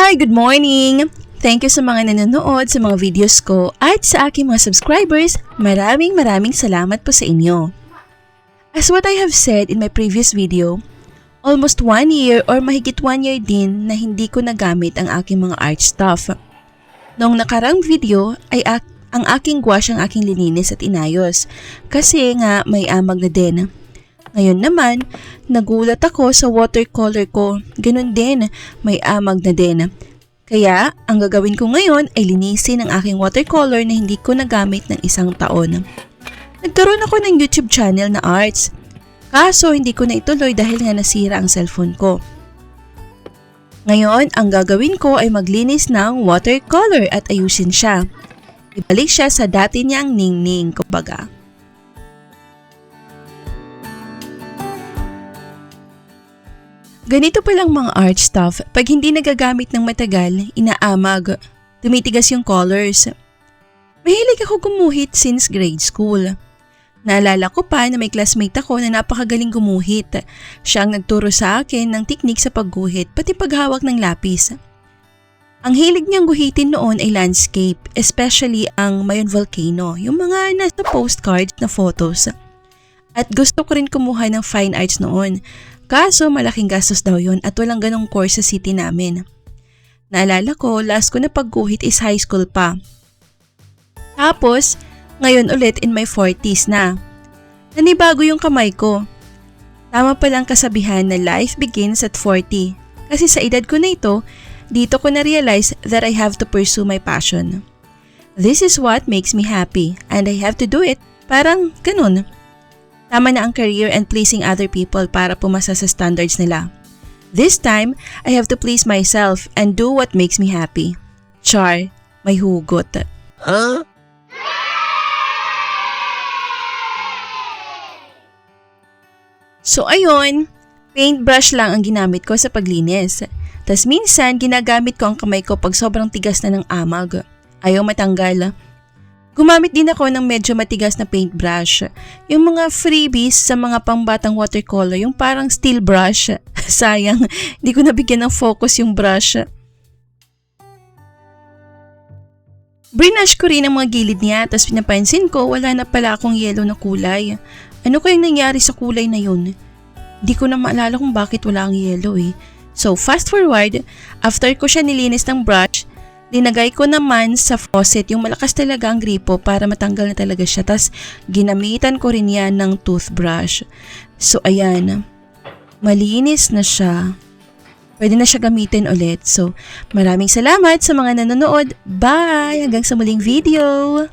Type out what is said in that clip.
Hi! Good morning! Thank you sa mga nanonood sa mga videos ko at sa aking mga subscribers. Maraming salamat po sa inyo. As what I have said in my previous video, almost 1 year or mahigit 1 year din na hindi ko nagamit ang aking mga art stuff. Noong nakarang video ay ang aking gouache ang aking lininis at inayos kasi nga may amag na din. Ngayon naman, nagulat ako sa watercolor ko. Ganun din, may amag na din. Kaya, ang gagawin ko ngayon ay linisin ang aking watercolor na hindi ko nagamit ng 1 taon. Nagkaroon ako ng YouTube channel na arts. Kaso, hindi ko na ituloy dahil nga nasira ang cellphone ko. Ngayon, ang gagawin ko ay maglinis ng watercolor at ayusin siya. Ibalik siya sa dati niyang ningning, kumbaga. Ganito palang mga art stuff, pag hindi nagagamit ng matagal, inaamag, tumitigas yung colors. Mahilig ako gumuhit since grade school. Naalala ko pa na may classmate ako na napakagaling gumuhit. Siya ang nagturo sa akin ng teknik sa pagguhit, pati paghawak ng lapis. Ang hilig niyang guhitin noon ay landscape, especially ang Mayon Volcano, yung mga nasa postcards na photos. At gusto ko rin kumuha ng fine arts noon. Kaso malaking gastos daw yun at walang ganong course sa city namin. Naalala ko, last ko na pagguhit is high school pa. Tapos, ngayon ulit in my 40s na. Nanibago yung kamay ko. Tama palang kasabihan na life begins at 40. Kasi sa edad ko na ito, dito ko na-realize that I have to pursue my passion. This is what makes me happy and I have to do it. Parang ganun. Tama na ang career and pleasing other people para pumasa sa standards nila. This time, I have to please myself and do what makes me happy. Char, may hugot. Huh? So ayun, paintbrush lang ang ginamit ko sa paglinis. Tas minsan, ginagamit ko ang kamay ko pag sobrang tigas na ng amag. Ayaw matanggal. Gumamit din ako ng medyo matigas na paintbrush. Yung mga freebies sa mga pangbatang watercolor, yung parang steel brush. Sayang, hindi ko nabigyan ng focus yung brush. Brinash ko rin ang mga gilid niya, tapos pinapansin ko wala na pala akong yellow na kulay. Ano kayang nangyari sa kulay na yun? Hindi ko na maalala kung bakit wala ang yellow eh. So fast forward, after ko siya nilinis ng brush, linagay ko naman sa faucet yung malakas talaga ang gripo para matanggal na talaga siya. Tapos ginamitan ko rin yan ng toothbrush. So ayan, malinis na siya. Pwede na siya gamitin ulit. So maraming salamat sa mga nanonood. Bye! Hanggang sa muling video!